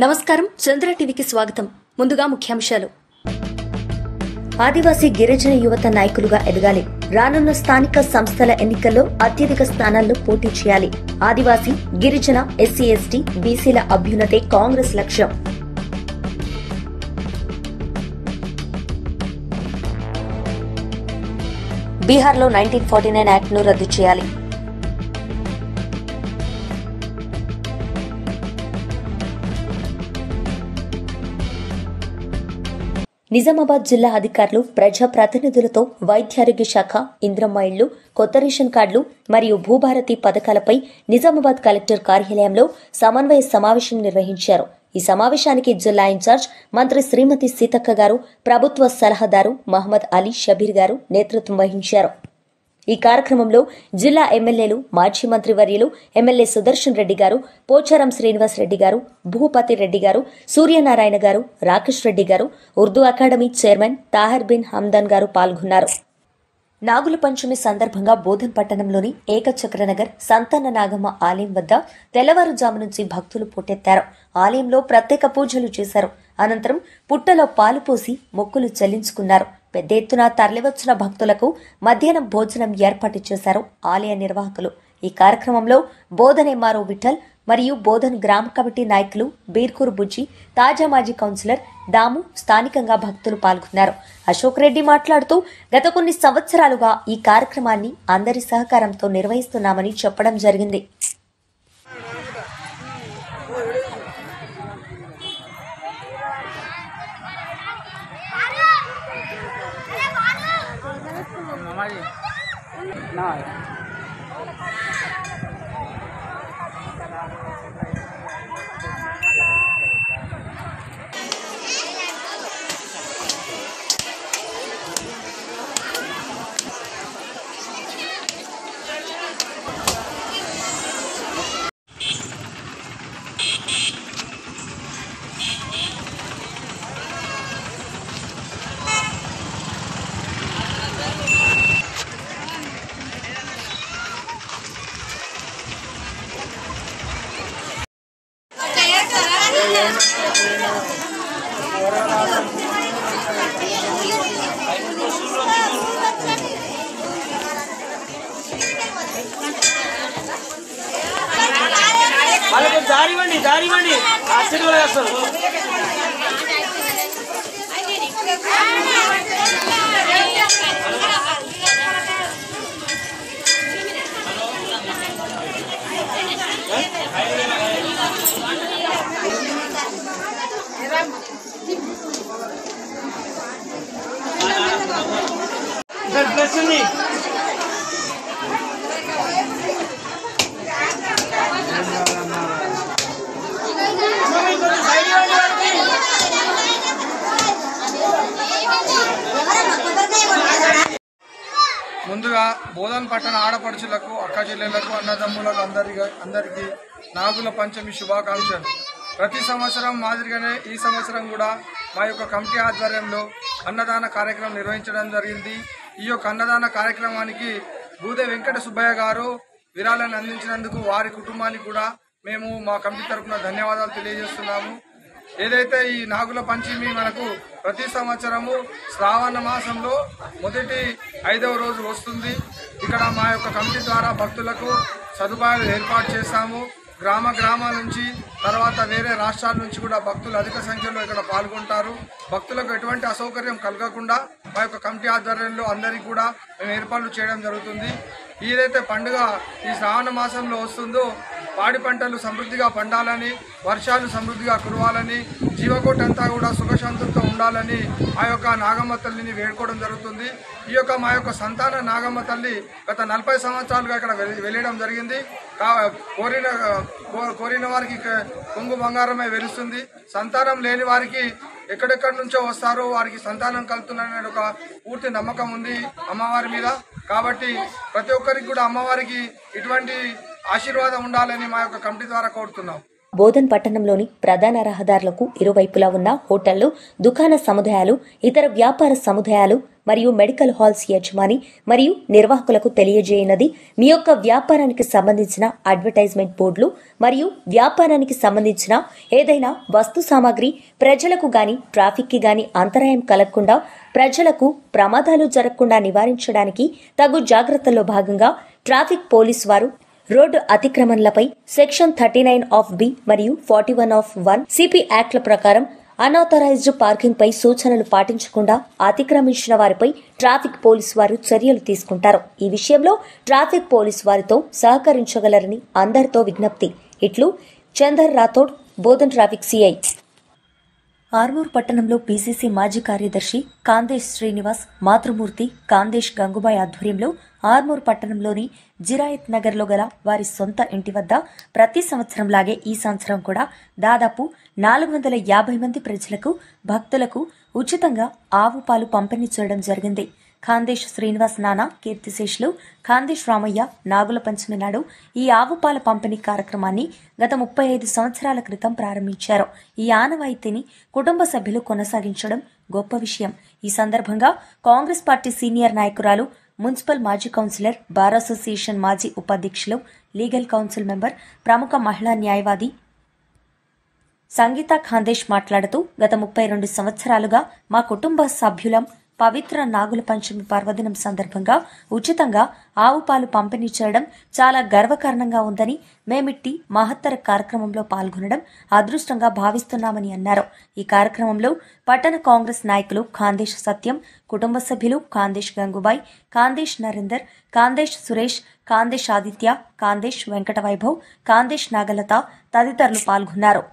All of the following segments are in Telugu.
నమస్కారం, చంద్ర టీవీకి స్వాగతం. ముందుగా ముఖ్యాంశాలు. ఆదివాసీ గిరిజన యువత నాయకులుగా ఎదగాలి. రానున్న స్థానిక సంస్థల ఎన్నికల్లో అత్యధిక స్థానాల్లో పోటీ చేయాలి. ఆదివాసీ, గిరిజన, ఎస్సీ, ఎస్టీ, బీసీల అభ్యున్నతే కాంగ్రెస్ లక్ష్యం. బీహార్లో 1949 యాక్ట్ను రద్దు చేయాలి. నిజామాబాద్ జిల్లా అధికారులు ప్రజా ప్రతినిధులతో వైద్యారోగ్య శాఖ, ఇంద్రమ్మ ఇళ్లు, కొత్త రేషన్ కార్డులు మరియు భూభారతి పథకాలపై నిజామాబాద్ కలెక్టర్ కార్యాలయంలో సమన్వయ సమావేశం నిర్వహించారు. ఈ సమావేశానికి జిల్లా ఇన్ఛార్జ్ మంత్రి శ్రీమతి సీతక్క గారు, ప్రభుత్వ సలహాదారు మహమ్మద్ అలీ షబీర్ గారు నేతృత్వం వహించారు. ఈ కార్యక్రమంలో జిల్లా ఎమ్మెల్యేలు, మాజీ మంత్రి వర్యులు, ఎమ్మెల్యే సుదర్శన్ రెడ్డి గారు, పోచారం శ్రీనివాస్ రెడ్డి గారు, భూపతి రెడ్డి గారు, సూర్యనారాయణ గారు, రాకేష్ రెడ్డి గారు, ఉర్దూ అకాడమీ చైర్మన్ తాహర్ బిన్ హమ్దాన్ గారు పాల్గొన్నారు. నాగుల పంచమి సందర్భంగా బోధన్ పట్టణంలోని ఏకచక్రనగర్ సంతాన నాగమ్మ ఆలయం వద్ద తెల్లవారుజాము నుంచి భక్తులు పోటెత్తారు. ఆలయంలో ప్రత్యేక పూజలు చేశారు. అనంతరం పుట్టలో పాలు పోసి మొక్కులు చెల్లించుకున్నారు. పెద్ద ఎత్తున తరలివచ్చిన భక్తులకు మధ్యాహ్నం భోజనం ఏర్పాటు చేశారు ఆలయ నిర్వాహకులు. ఈ కార్యక్రమంలో బోధన్ ఎంఆర్ఓ విఠల్ మరియు బోధన్ గ్రామ కమిటీ నాయకులు బీర్కూర్ బుజ్జి, తాజా మాజీ కౌన్సిలర్ దాము, స్థానికంగా భక్తులు పాల్గొన్నారు. అశోక్ రెడ్డి మాట్లాడుతూ గత కొన్ని సంవత్సరాలుగా ఈ కార్యక్రమాన్ని అందరి సహకారంతో నిర్వహిస్తున్నామని చెప్పడం జరిగింది. దారివ్వండి ఆశీర్వాదాలు వస్తారు. ప్లస్ ఉంది. ముందుగా బోధన్ పట్టణ ఆడపడుచులకు, అక్క చెల్లెళ్లకు, అన్నదమ్ములకు అందరికీ నాగుల పంచమి శుభాకాంక్షలు. ప్రతి సంవత్సరం మాదిరిగానే ఈ సంవత్సరం కూడా మా యొక్క కమిటీ ఆధ్వర్యంలో అన్నదాన కార్యక్రమం నిర్వహించడం జరిగింది. ఈ యొక్క అన్నదాన కార్యక్రమానికి బూదే వెంకట సుబ్బయ్య గారు విరాళాన్ని అందించినందుకు వారి కుటుంబానికి కూడా మేము మా కమిటీ తరఫున ధన్యవాదాలు తెలియజేస్తున్నాము. ఏదైతే ఈ నాగుల పంచమి మనకు ప్రతి సంవత్సరము శ్రావణ మాసంలో మొదటి 5వ రోజు వస్తుంది. ఇక్కడ మా యొక్క కమిటీ ద్వారా భక్తులకు సదుపాయాలు ఏర్పాటు చేశాము. గ్రామాల నుంచి, తర్వాత వేరే రాష్ట్రాల నుంచి కూడా భక్తులు అధిక సంఖ్యలో ఇక్కడ పాల్గొంటారు. భక్తులకు ఎటువంటి అసౌకర్యం కలగకుండా మా యొక్క కమిటీ ఆధ్వర్యంలో అందరికీ కూడా మేము ఏర్పాట్లు చేయడం జరుగుతుంది. ఏదైతే పండుగ ఈ శ్రావణ మాసంలో వస్తుందో పాడి పంటలు సమృద్ధిగా పండాలని, వర్షాలు సమృద్ధిగా కురవాలని, జీవకోటి అంతా కూడా సుఖశాంతులతో ఉండాలని ఆ యొక్క నాగమ్మ తల్లిని వేడుకోవడం జరుగుతుంది. ఈ యొక్క మా యొక్క సంతాన నాగమ్మ తల్లి గత 40 సంవత్సరాలుగా ఇక్కడ వెళ్ళడం జరిగింది. కోరిన వారికి కొంగు బంగారమై వెలుస్తుంది. సంతానం లేని వారికి ఎక్కడెక్కడి నుంచో వస్తారో వారికి సంతానం కలుగుతుందనే ఒక పూర్తి నమ్మకం ఉంది అమ్మవారి మీద. కాబట్టి ప్రతి ఒక్కరికి కూడా అమ్మవారికి ఇటువంటి ఆశీర్వాదం ఉండాలని మా యొక్క కమిటీ ద్వారా కోరుతున్నాం. బోధన్ పట్టణంలోని ప్రధాన రహదారులకు ఇరువైపులా ఉన్న హోటళ్లు, దుకాణ సముదాయాలు, ఇతర వ్యాపార సముదాయాలు, మరియు మెడికల్ హాల్స్ యజమాని మరియు నిర్వాహకులకు తెలియజేయనది మీ యొక్క వ్యాపారానికి సంబంధించిన అడ్వర్టైజ్మెంట్ బోర్డులు మరియు వ్యాపారానికి సంబంధించిన ఏదైనా వస్తు సామాగ్రి ప్రజలకు గాని ట్రాఫిక్ కి గాని అంతరాయం కలగకుండా ప్రజలకు ప్రమాదాలు జరగకుండా నివారించడానికి తగు జాగ్రత్తల్లో భాగంగా ట్రాఫిక్ పోలీసు వారు రోడ్డు అతిక్రమణలపై సెక్షన్ 39 ఆఫ్ బి మరియు 41 ఆఫ్ 1 సిపి యాక్ట్ల ప్రకారం అనాథరైజ్డ్ పార్కింగ్ పై సూచనలు పాటించకుండా అతిక్రమించిన వారిపై ట్రాఫిక్ పోలీసు వారు చర్యలు తీసుకుంటారు. ఈ విషయంలో ట్రాఫిక్ పోలీసు వారితో సహకరించగలరని అందరితో విజ్ఞప్తి. ఇట్లు చందర్ రాథోడ్, బోధన్ ట్రాఫిక్ సిఐ. ఆర్మూర్ పట్టణంలో పీసీసీ మాజీ కార్యదర్శి కాందేశ్ శ్రీనివాస్, మాతృమూర్తి కాందేశ్ గంగుబాయ్ ఆధ్వర్యంలో ఆర్మూర్ పట్టణంలోని జిరాయత్ నగర్లో గల వారి సొంత ఇంటి వద్ద ప్రతి సంవత్సరంలాగే ఈ సంవత్సరం కూడా దాదాపు 450 మంది ప్రజలకు, భక్తులకు ఉచితంగా ఆవు పాలు పంపిణీ చేయడం జరిగింది. ఖాందేశ్ శ్రీనివాస్ నాన్న కీర్తిశేషులు ఖాందేశ్ రామయ్య నాగుల పంచమి నాడు ఈ ఆవు పాల పంపిణీ కార్యక్రమాన్ని గత 35 సంవత్సరాల క్రితం ప్రారంభించారు. ఈ ఆనవాయితీని కుటుంబ సభ్యులు కొనసాగించడం గొప్ప విషయం. ఈ సందర్భంగా కాంగ్రెస్ పార్టీ సీనియర్ నాయకురాలు, మున్సిపల్ మాజీ కౌన్సిలర్, బార్ అసోసియేషన్ మాజీ ఉపాధ్యక్షులు, లీగల్ కౌన్సిల్ మెంబర్, ప్రముఖ మహిళా న్యాయవాది సంగీత ఖాందేశ్ మాట్లాడుతూ గత 32 సంవత్సరాలుగా మా కుటుంబ సభ్యులం పవిత్ర నాగుల పంచమి పర్వదినం సందర్భంగా ఉచితంగా ఆవు పాలు పంపిణీ చేయడం చాలా గర్వకారణంగా ఉందని, మేమిట్టి మహత్తర కార్యక్రమంలో పాల్గొనడం అదృష్టంగా భావిస్తున్నామని అన్నారు. ఈ కార్యక్రమంలో పట్టణ కాంగ్రెస్ నాయకులు ఖాందేశ్ సత్యం, కుటుంబ సభ్యులు ఖాందేశ్ గంగుబాయ్, ఖాందేశ్ నరేందర్, ఖాందేశ్ సురేష్, ఖాందేశ్ ఆదిత్య, ఖాందేశ్ వెంకట వైభవ్, ఖాందేశ్ నాగలత తదితరులు పాల్గొన్నారు.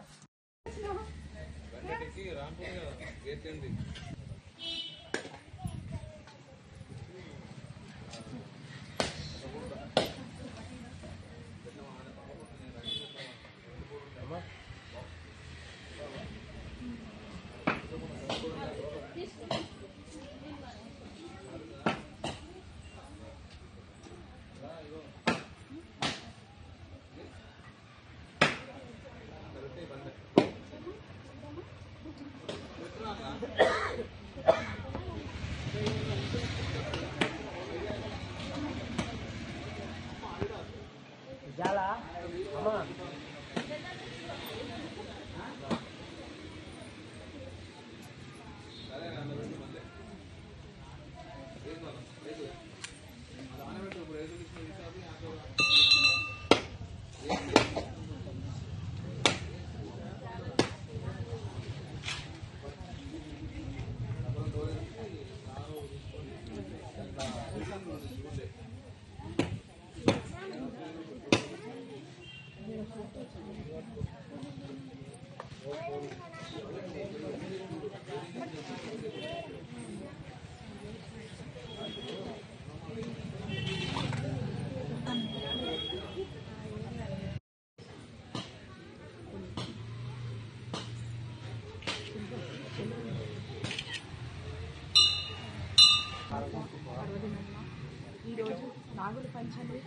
ఈరోజు నాగుల పంచమి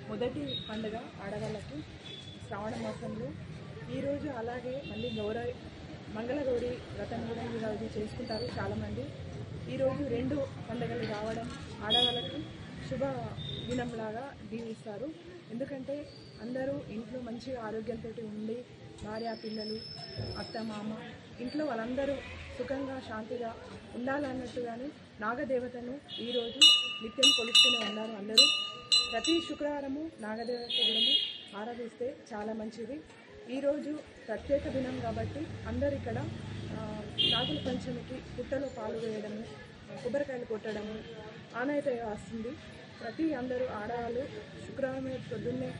మొదటి పండుగ ఆడవాళ్ళకి శ్రావణ మాసంలో. ఈరోజు అలాగే మళ్ళీ మంగళగౌరి వ్రతం కూడా ఈరోజు చేసుకుంటారు చాలామంది. ఈరోజు 2 పండుగలు రావడం ఆడవాళ్ళకి శుభ దినంలాగా దీవిస్తారు. ఎందుకంటే అందరూ ఇంట్లో మంచిగా ఆరోగ్యంతో ఉండి, భార్య పిల్లలు అత్త మామ ఇంట్లో వాళ్ళందరూ సుఖంగా శాంతిగా ఉండాలన్నట్టుగానే నాగదేవతను ఈరోజు నిత్యం కొలుస్తూనే ఉన్నారు అందరూ. ప్రతి శుక్రవారము నాగదేవత గుడము ఆరాధిస్తే చాలా మంచిది. ఈరోజు ప్రత్యేక దినం కాబట్టి అందరు ఇక్కడ నాగుల పంచమికి పుట్టలో పాలు వేయడము, కొబ్బరికాయలు కొట్టడము ఆనవాయితీ వస్తుంది. ప్రతి అందరూ ఆడవాళ్ళు శుక్రవారం పొద్దున్నే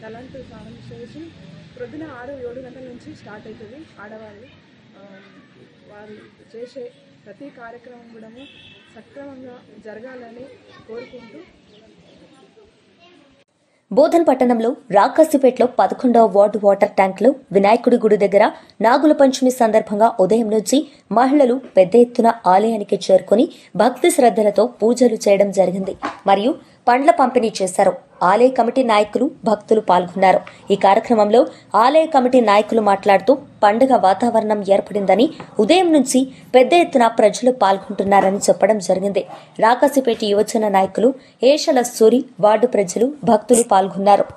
తలంటూ స్నానం చేసి ప్రొద్దున 6-7 గంటల నుంచి స్టార్ట్ అవుతుంది. ఆడవాళ్ళు వారు చేసే ప్రతి కార్యక్రమం కూడా సక్రమంగా జరగాలని కోరుకుంటూ బోధన్ పట్టణంలో రాకాసిపేటలో 11వ వార్డు వాటర్ ట్యాంకులో వినాయకుడి గుడి దగ్గర నాగుల పంచమి సందర్భంగా ఉదయం నుంచి మహిళలు పెద్ద ఎత్తున ఆలయానికి చేరుకుని భక్తి శ్రద్ధలతో పూజలు చేయడం జరిగింది. మరియు పండ్ల పంపిణీ చేశారు. ఆలయ కమిటీ నాయకులు, భక్తులు పాల్గొన్నారు. ఈ కార్యక్రమంలో ఆలయ కమిటీ నాయకులు మాట్లాడుతూ పండుగ వాతావరణం ఏర్పడిందని, ఉదయం నుంచి పెద్ద ఎత్తున ప్రజలు పాల్గొంటున్నారని చెప్పడం జరిగింది. రాకాసిపేట యువజన నాయకులు ఏషల సూరి, వార్డు ప్రజలు, భక్తులు పాల్గొన్నారు.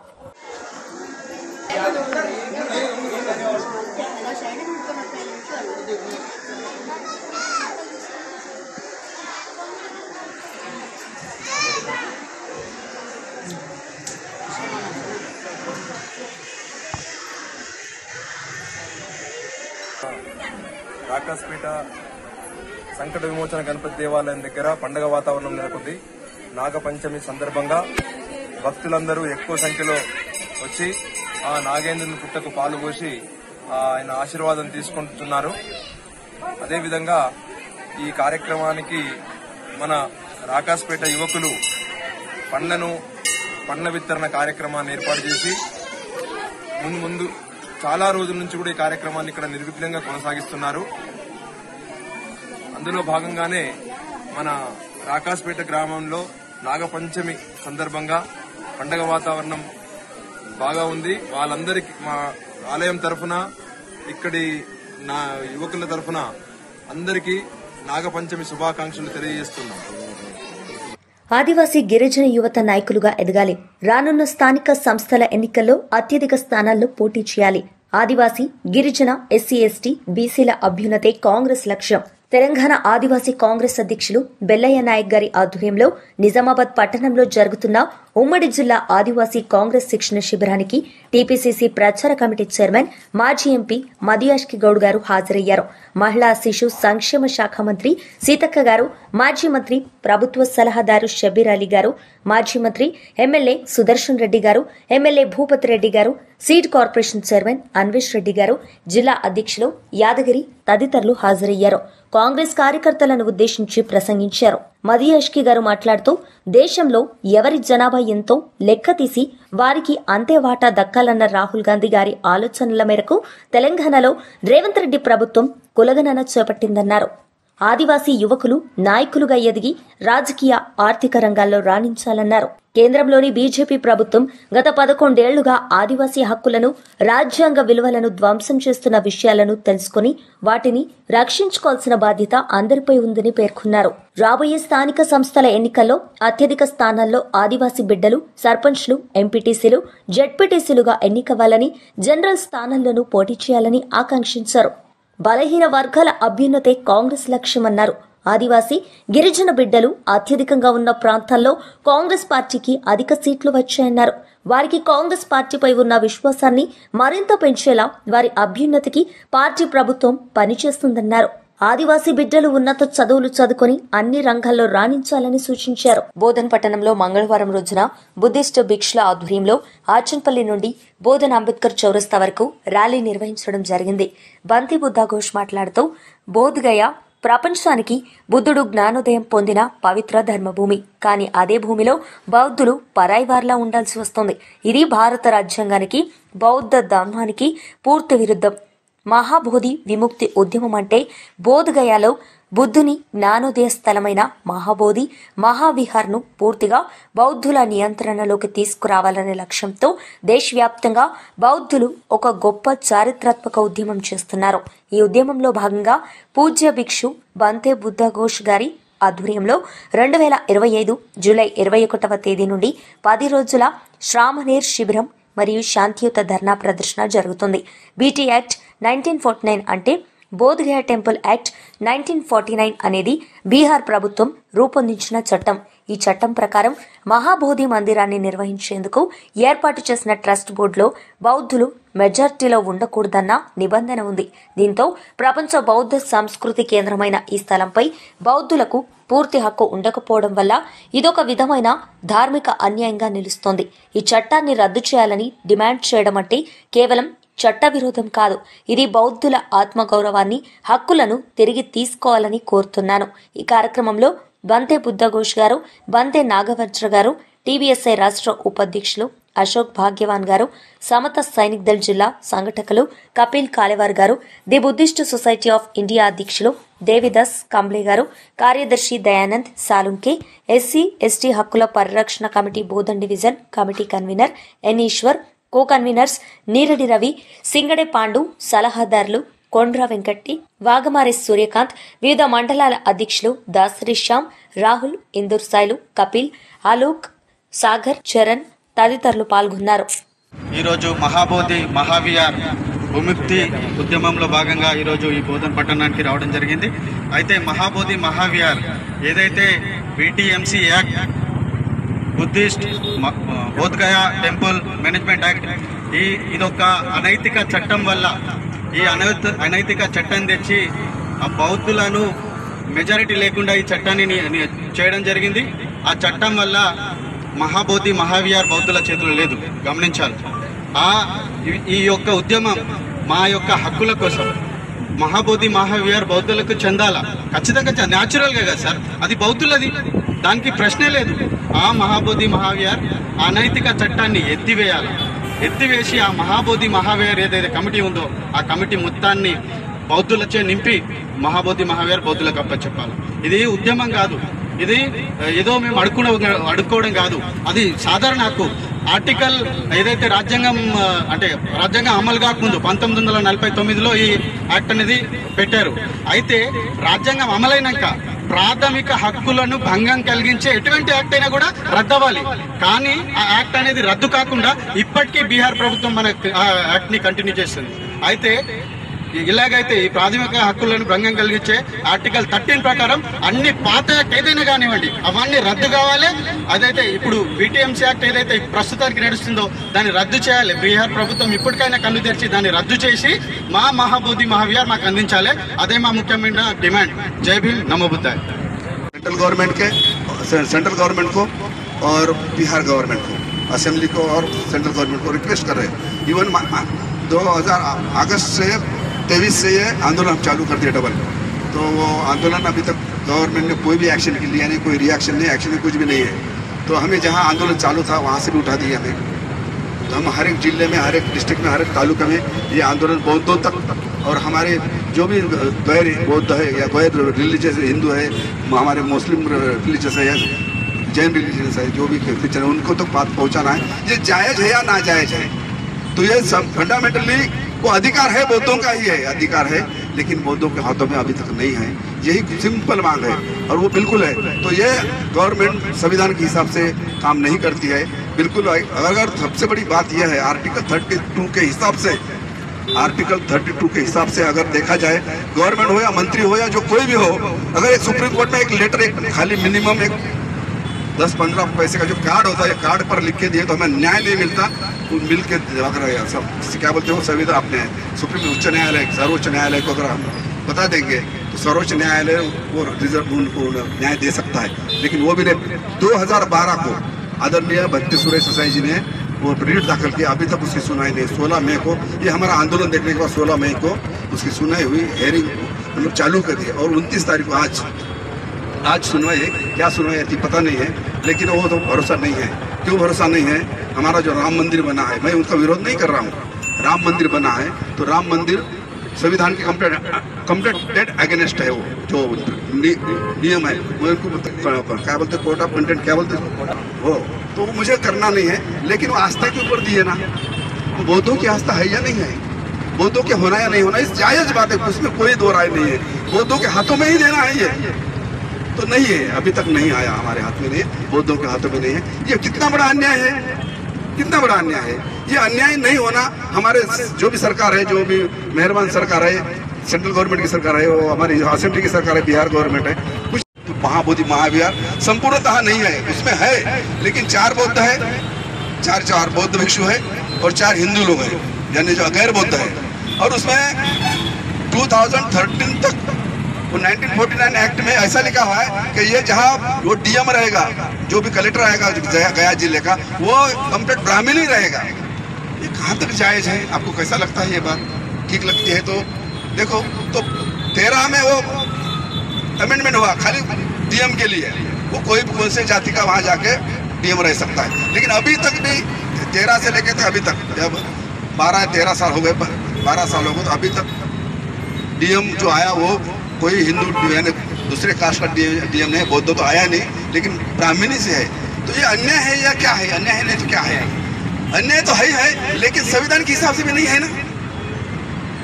రాకాస్పేట సంకట విమోచన గణపతి దేవాలయం దగ్గర పండుగ వాతావరణం నెలకొంది. నాగపంచమి సందర్భంగా భక్తులందరూ ఎక్కువ సంఖ్యలో వచ్చి ఆ నాగేంద్రుని పుట్టకు పాలు పోసి ఆయన ఆశీర్వాదం తీసుకుంటున్నారు. అదేవిధంగా ఈ కార్యక్రమానికి మన రాకాస్పేట యువకులు పండ్ల వితరణ కార్యక్రమాన్ని ఏర్పాటు చేసి ముందు చాలా రోజుల నుంచి కూడా ఈ కార్యక్రమాన్ని ఇక్కడ నిర్విఘ్నంగా కొనసాగిస్తున్నారు. అందులో భాగంగానే మన రాకాస్పేట గ్రామంలో నాగపంచమి సందర్భంగా పండగ వాతావరణం బాగా ఉంది. వాళ్ళందరికీ మా ఆలయం తరఫున, ఇక్కడి నా యువకుల తరఫున అందరికీ నాగపంచమి శుభాకాంక్షలు తెలియజేస్తున్నాం. ఆదివాసీ గిరిజన యువత నాయకులుగా ఎదగాలి. రానున్న స్థానిక సంస్థల ఎన్నికల్లో అత్యధిక స్థానాల్లో పోటీ చేయాలి. ఆదివాసీ, గిరిజన, ఎస్సీ, ఎస్టీ, బీసీల అభ్యున్నతే కాంగ్రెస్ లక్ష్యం. తెలంగాణ ఆదివాసీ కాంగ్రెస్ అధ్యక్షులు బెల్లయ్య నాయక్ గారి ఆధ్వర్యంలో నిజామాబాద్ పట్టణంలో జరుగుతున్న ఉమ్మడి జిల్లా ఆదివాసీ కాంగ్రెస్ శిక్షణ శిబిరానికి టీపీసీసీ ప్రచార కమిటీ చైర్మన్, మాజీ ఎంపీ మదియాష్కి గౌడ్ గారు హాజరయ్యారు. మహిళా శిశు సంక్షేమ శాఖ మంత్రి సీతక్క గారు, మాజీ మంత్రి, ప్రభుత్వ సలహాదారు షబీర్ అలీ గారు, మాజీ మంత్రి ఎమ్మెల్యే సుదర్శన్ రెడ్డి గారు, ఎమ్మెల్యే భూపతి రెడ్డి గారు, seed corporation chairman Anvesh Reddy గారు, జిల్లా అధ్యక్షులు యాదగిరి తదితరులు హాజరయ్యారు. కాంగ్రెస్ కార్యకర్తలను ఉద్దేశించి ప్రసంగించారు. మదియాష్కి గారు మాట్లాడుతూ దేశంలో ఎవరి జనాభా ఎంతో లెక్క తీసి వారికి అంతే వాటా దక్కాలన్న రాహుల్ గాంధీ గారి ఆలోచనల మేరకు తెలంగాణలో రేవంత్ రెడ్డి ప్రభుత్వం కులగణన చేపట్టిందన్నారు. ఆదివాసీ యువకులు నాయకులుగా ఎదిగి రాజకీయ, ఆర్థిక రంగాల్లో రాణించాలన్నారు. కేంద్రంలోని బీజేపీ ప్రభుత్వం గత 11 ఏళ్లుగా ఆదివాసీ హక్కులను, రాజ్యాంగ విలువలను ధ్వంసం చేస్తున్న విషయాలను తెలుసుకుని వాటిని రక్షించుకోవాల్సిన బాధ్యత అందరిపై ఉందని పేర్కొన్నారు. రాబోయే స్థానిక సంస్థల ఎన్నికల్లో అత్యధిక స్థానాల్లో ఆదివాసీ బిడ్డలు సర్పంచ్లు, ఎంపీటీసీలు, జెడ్పీటీసీలుగా ఎన్నికవ్వాలని, జనరల్ స్థానాల్లోనూ పోటీ చేయాలని ఆకాంక్షించారు. బలహీన వర్గాల అభ్యున్నతే కాంగ్రెస్ లక్ష్యమన్నారు. ఆదివాసీ, గిరిజన బిడ్డలు అత్యధికంగా ఉన్న ప్రాంతాల్లో కాంగ్రెస్ పార్టీకి అధిక సీట్లు వచ్చాయన్నారు. వారికి కాంగ్రెస్ పార్టీపై ఉన్న విశ్వాసాన్ని మరింత పెంచేలా వారి అభ్యున్నతికి పార్టీ ప్రభుత్వం పనిచేస్తుందన్నారు. ఆదివాసీ బిడ్డలు ఉన్నత చదువులు చదువుకొని అన్ని రంగాల్లో రాణించాలని సూచించారు. బోధన్ పట్టణంలో మంగళవారం రోజున బుద్ధిస్టు భిక్షుల ఆధ్వర్యంలో ఆచన్పల్లి నుండి బోధన్ అంబేద్కర్ చౌరస్తా వరకు ర్యాలీ నిర్వహించడం జరిగింది. బంతి బుద్ధ ఘోష్ మాట్లాడుతూ బోధ్గయ ప్రపంచానికి బుద్ధుడు జ్ఞానోదయం పొందిన పవిత్ర ధర్మభూమి. కానీ అదే భూమిలో బౌద్ధులు పరాయివార్లా ఉండాల్సి వస్తుంది. ఇది భారత రాజ్యాంగానికి, బౌద్ధ ధర్మానికి పూర్తి విరుద్ధం. మహాబోధి విముక్తి ఉద్యమం అంటే బోధ్గయాలో బుద్ధుని జ్ఞానోదయ స్థలమైన మహాబోధి మహావిహార్ను పూర్తిగా బౌద్ధుల నియంత్రణలోకి తీసుకురావాలనే లక్ష్యంతో దేశవ్యాప్తంగా బౌద్ధులు ఒక గొప్ప చారిత్రాత్మక ఉద్యమం చేస్తున్నారు. ఈ ఉద్యమంలో భాగంగా పూజ్య భిక్షు బంతే బుద్ధ ఘోష్ గారి ఆధ్వర్యంలో 2025 జూలై 21వ తేదీ నుండి 10 రోజుల శ్రామనేర్ శిబిరం మరియు శాంతియుత ధర్నా ప్రదర్శన జరుగుతుంది. బీటీ యాక్ట్ 1949 అంటే బోధ్గయ టెంపుల్ యాక్ట్ 1949 అనేది బీహార్ ప్రభుత్వం రూపొందించిన చట్టం. ఈ చట్టం ప్రకారం మహాబోధి మందిరాన్ని నిర్వహించేందుకు ఏర్పాటు చేసిన ట్రస్ట్ బోర్డులో బౌద్ధులు మెజార్టీలో ఉండకూడదన్న నిబంధన ఉంది. దీంతో ప్రపంచ బౌద్ధ సంస్కృతి కేంద్రమైన ఈ స్థలంపై బౌద్ధులకు పూర్తి హక్కు ఉండకపోవడం వల్ల ఇదొక విధమైన ధార్మిక అన్యాయంగా నిలుస్తోంది. ఈ చట్టాన్ని రద్దు చేయాలని డిమాండ్ చేయడం అంటే కేవలం చట్టవిరోధం కాదు, ఇది బౌద్ధుల ఆత్మగౌరవాన్ని, హక్కులను తిరిగి తీసుకోవాలని కోరుతున్నాను. ఈ కార్యక్రమంలో బంతే బుద్ధ ఘోష్ గారు, బంతే నాగవజ్ర గారు, టీబీఎస్ఐ రాష్ట్ర ఉపాధ్యక్షులు అశోక్ భాగ్యవాన్ గారు, సమత సైనిక్ దళ్ జిల్లా సంఘటకులు కపిల్ కాలేవార్ గారు, the Buddhist society of India అధ్యక్షులు దేవిదాస్ కంబ్లే గారు, కార్యదర్శి దయానంద్ సాలుంకే, ఎస్సీ ఎస్టీ హక్కుల పరిరక్షణ committee Bodhan division committee convener N Eshwar, co conveners Neeradi Ravi, Singade Pandu, సలహాదారులు కొండ్రా వెంకట్టి, వాగమారి సూర్యకాంత్, వివిధ మండలాల అధ్యక్షులు దాసరి శ్యామ్, రాహుల్, ఇందూర్ సాయిలు, కపిల్, ఆలోక్, సాగర్, చరణ్ తదితరులు పాల్గొన్నారు. ఈరోజు మహాబోధి మహావిహార్ విముక్తి ఉద్యమంలో భాగంగా ఈరోజు ఈ బోధన్ పట్టణానికి రావడం జరిగింది. అయితే మహాబోధి మహావిహార్ ఏదైతే BTMC act, Buddhist Bodhgaya temple management act, ఇదొక అనైతిక చట్టం వల్ల ఈ అనైతిక చట్టం తెచ్చి ఆ బౌద్ధులను మెజారిటీ లేకుండా ఈ చట్టాన్ని చేయడం జరిగింది. ఆ చట్టం వల్ల మహాబోధి మహావిహార్ బౌద్ధుల చేతులు లేదు, గమనించాలి. ఈ యొక్క ఉద్యమం మా యొక్క హక్కుల కోసం మహాబోధి మహావిహార్ బౌద్ధులకు చెందాలా, ఖచ్చితంగా న్యాచురల్గా కదా సార్, అది బౌద్ధులది, దానికి ప్రశ్నే లేదు. ఆ మహాబోధి మహావిహార్ అనైతిక చట్టాన్ని ఎత్తివేసి ఆ మహాబోధి మహావిహార్ ఏదైతే కమిటీ ఉందో ఆ కమిటీ మొత్తాన్ని బౌద్ధులచే నింపి మహాబోధి మహావిహార్ బౌద్ధులకు అప్పచెప్పాలి. ఇది ఉద్యమం కాదు, ఇది ఏదో మేము అడుక్కోవడం కాదు, అది సాధారణ హక్కు. ఆర్టికల్ ఏదైతే రాజ్యాంగం అమలు కాకముందు 1949లో ఈ యాక్ట్ అనేది పెట్టారు. అయితే రాజ్యాంగం అమలైనాక ప్రాథమిక హక్కులను భంగం కలిగించే ఎటువంటి యాక్ట్ అయినా కూడా రద్దు అవ్వాలి. కానీ ఆ యాక్ట్ అనేది రద్దు కాకుండా ఇప్పటికీ బీహార్ ప్రభుత్వం మన ఆ యాక్ట్ ని కంటిన్యూ చేస్తుంది. అయితే ఇలాగైతే ఈ ప్రాథమిక హక్కులను భంగం కలిగించే ఆర్టికల్ 13 ప్రకారం అన్ని పాత యాక్ట్ ఏదైనా కానివ్వండి అవన్నీ రద్దు కావాలి. అదైతే ఇప్పుడు BTMC యాక్ట్ ఏదైతే ప్రస్తుతానికి నడుస్తుందో దాన్ని రద్దు చేయాలి. బీహార్ ప్రభుత్వం ఇప్పటికైనా కన్ను తెరిచి దాన్ని రద్దు చేసి మా మహాబోధి మహావిహార్ మాకు అందించాలి. అదే మా ముఖ్యమైన డిమాండ్. జై భీమ్, నమో బుద్ధాయ. सेंट्रल गवर्नमेंट को और बिहार गवर्नमेंट को, असेंबली को और सेंट्रल गवर्नमेंट को रिक्वेस्ट कर रहे हैं. इवन 2000 अगस्त से 23 से ये आंदोलन चालू कर दिया डबल. तो वो आंदोलन अभी तक गवर्नमेंट ने कोई भी एक्शन लिया नहीं, कोई रिएक्शन नहीं, एक्शन कुछ भी नहीं है. तो हमें जहाँ आंदोलन चालू था वहाँ से भी उठा दिया हमें. तो हम हर एक जिले में, हर एक डिस्ट्रिक्ट में, हर एक तालुका में ये आंदोलन बौद्धों तक और हमारे जो भी गैर बौद्ध है या गैर रिलीजियस हिंदू है, हमारे मुस्लिम रिलीजियस है या जैन रिलीजियस है, जो भी क्रिश्चियन है, उनको तक बात पहुँचाना है. ये जायज़ है या नाजायज़ है, तो ये सब फंडामेंटली वो अधिकार है, बौद्धों का ही है अधिकार है, लेकिन बौद्धों के हाथों में अभी तक नहीं है. यही सिंपल मांग है और वो बिल्कुल है. तो ये गवर्नमेंट संविधान के हिसाब से काम नहीं करती है बिल्कुल. अगर सबसे बड़ी बात यह है आर्टिकल 32 के हिसाब से, आर्टिकल 32 के हिसाब से अगर देखा जाए, गवर्नमेंट हो या मंत्री हो या जो कोई भी हो, अगर एक सुप्रीम कोर्ट में एक लेटर, एक खाली मिनिमम एक 10-15 पैसे का जो कार्ड होता है, कार्ड पर लिख के दिए तो हमें न्याय नहीं मिलता. मिल के सब क्या बोलते हो, संविधान अपने सुप्रीम उच्च न्यायालय, सर्वोच्च न्यायालय को अगर हम बता देंगे तो सर्वोच्च न्यायालय वो रिजर्व उनको न्याय दे सकता है. लेकिन वो भी नहीं. 2012 को आदरणीय भक्ति सुरेश साई जी ने वो रिट दाखिल किया, अभी तक उसकी सुनाई नहीं. 16 मई को ये हमारा आंदोलन देखने के बाद 16 मई को उसकी सुनाई हुई, हेयरिंग हम लोग चालू कर दिए. और 29 तारीख को आज सुनवाई है. क्या सुनवाई थी पता नहीं है, लेकिन वो तो भरोसा नहीं है. क्यों भरोसा नहीं है? हमारा जो राम मंदिर बना है, मैं उनका विरोध नहीं कर रहा हूँ, राम मंदिर बना है तो राम मंदिर संविधान के कंप्लीट अगेंस्ट है. वो जो नियम है वो उनको क्या बोलते, कोर्ट ऑफ कंटेंट क्या बोलते हो, तो वो मुझे करना नहीं है. लेकिन वो आस्था के ऊपर दिए ना, बौद्धों की आस्था है या नहीं है, बौद्धों के होना या नहीं होना, इस जायज़ बात है, उसमें कोई दो राय नहीं है. बौद्धों के हाथों में ही देना है, ये तो नहीं है, अभी तक नहीं आया, हमारे हाथ में नहीं है, बौद्धों के हाथों में नहीं है. ये कितना बड़ा अन्याय है, कितना बड़ा अन्याय है. ये अन्याय नहीं होना, हमारे जो भी सरकार है, जो भी मेहरबान सरकार है, सेंट्रल गवर्नमेंट की सरकार है, वो हमारी असेंबली की सरकार है, बिहार गवर्नमेंट है, कुछ महाबोधि महाविहार संपूर्णतः नहीं है, उसमें है लेकिन 4 बौद्ध है, 4 बौद्ध भिक्षु है और 4 हिंदू लोग हैं, यानी जो गैर बौद्ध है. और उसमें 2013 तक वो 1949 एक्ट में ऐसा लिखा हुआ है कि ये जहाँ वो डीएम रहेगा, जो भी कलेक्टर आएगा गया जिले का, वो कंप्लीट ब्राह्मण ही रहेगा. ये कहाँ तक जायज़ है? आपको कैसा लगता है ये बात? ठीक लगती है तो देखो. तो 13 में वो अमेंडमेंट हुआ खाली डीएम के लिए, वो कोई भी कौन से जाति का वहाँ जाके डीएम रह सकता है. लेकिन अभी तक भी 13 से लेकर थे अभी तक, जब 12-13 साल हो गए, 12 साल हो गए, तो अभी तक डीएम जो आया वो कोई हिंदू यानी दूसरे कास्ट का डीएम नहीं, बौद्ध तो आया नहीं, लेकिन ब्राह्मणी से है। तो ये अन्याय है या क्या है? अन्याय है नहीं तो क्या है? अन्याय तो है, लेकिन संविधान के हिसाब से भी नहीं है ना,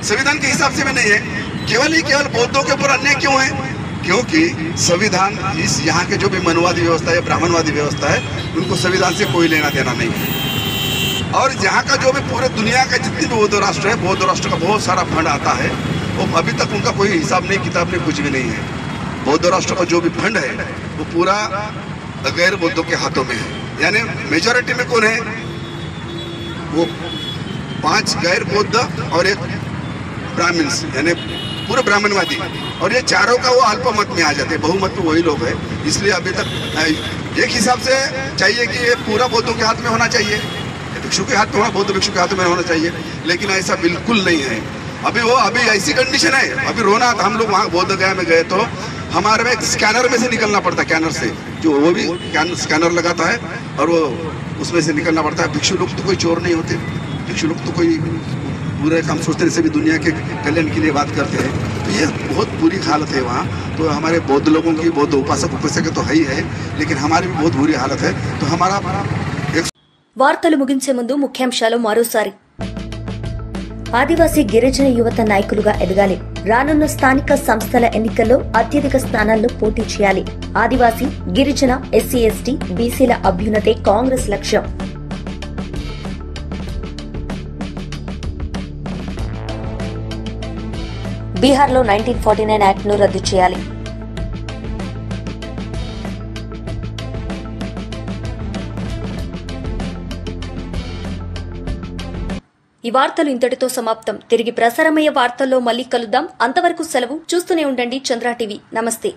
संविधान के हिसाब से भी नहीं है। केवल बौद्धों के ऊपर अन्याय क्यों है? क्योंकि संविधान इस यहाँ के जो भी मनवादी व्यवस्था है, ब्राह्मणवादी व्यवस्था है, उनको संविधान से कोई लेना देना नहीं है। और यहाँ का जो भी पूरे दुनिया का जितने भी बौद्ध राष्ट्र है, बौद्ध राष्ट्र का बहुत सारा फंड आता है, वो अभी तक उनका कोई हिसाब नहीं, किताब नहीं, कुछ भी नहीं है। बौद्ध राष्ट्र का जो भी फंड है वो पूरा गैर बौद्धों के हाथों में है। यानी मेजोरिटी में कौन है? वो 5 गैर बौद्ध और 1 ब्राह्मण, यानी पूरे ब्राह्मणवादी, और ये चारों का वो अल्पमत में आ जाते हैं, बहुमत में वही लोग हैं। इसलिए अभी तक एक हिसाब से चाहिए कि ये पूरा बौद्धों के हाथ में होना चाहिए, भिक्षु के हाथ में होना, बौद्ध भिक्षु के हाथ में होना चाहिए, लेकिन ऐसा बिल्कुल नहीं है। अभी ऐसी कंडीशन है, अभी रोना था। हम लोग वहाँ बोध गया में गए तो हमारे में स्कैनर में से निकलना पड़ता है, कैनर से, जो वो भी स्कैनर लगाता है और वो उसमें से निकलना पड़ता है। भिक्षु लोग तो कोई चोर नहीं होते, भिक्षु लोग तो कोई बुरे काम सोचते हैं, सभी दुनिया के कल्याण के लिए बात करते हैं। तो ये बहुत बुरी हालत है वहाँ। तो हमारे बौद्ध लोगों की, बौद्ध उपासक तो है ही है, लेकिन हमारी भी बहुत बुरी हालत है। तो हमारा వార్తలు ముగించే ముందు ముఖ్యాంశాలు మరోసారి. ఆదివాసీ గిరిజన యువత నాయకులుగా ఎదగాలి. రానున్న స్థానిక సంస్థల ఎన్నికల్లో అత్యధిక స్థానాల్లో పోటీ చేయాలి. ఆదివాసీ, గిరిజన, ఎస్సీ, ఎస్టీ, బీసీల అభ్యున్నతే కాంగ్రెస్ లక్ష్యం. బీహార్లో 1949 యాక్ట్ను రద్దు చేయాలి. ఈ వార్తలు ఇంతటితో సమాప్తం. తిరిగి ప్రసారమయ్యే వార్తల్లో మళ్ళీ కలుద్దాం. అంతవరకు సెలవు. చూస్తూనే ఉండండి చంద్ర టీవీ. నమస్తే.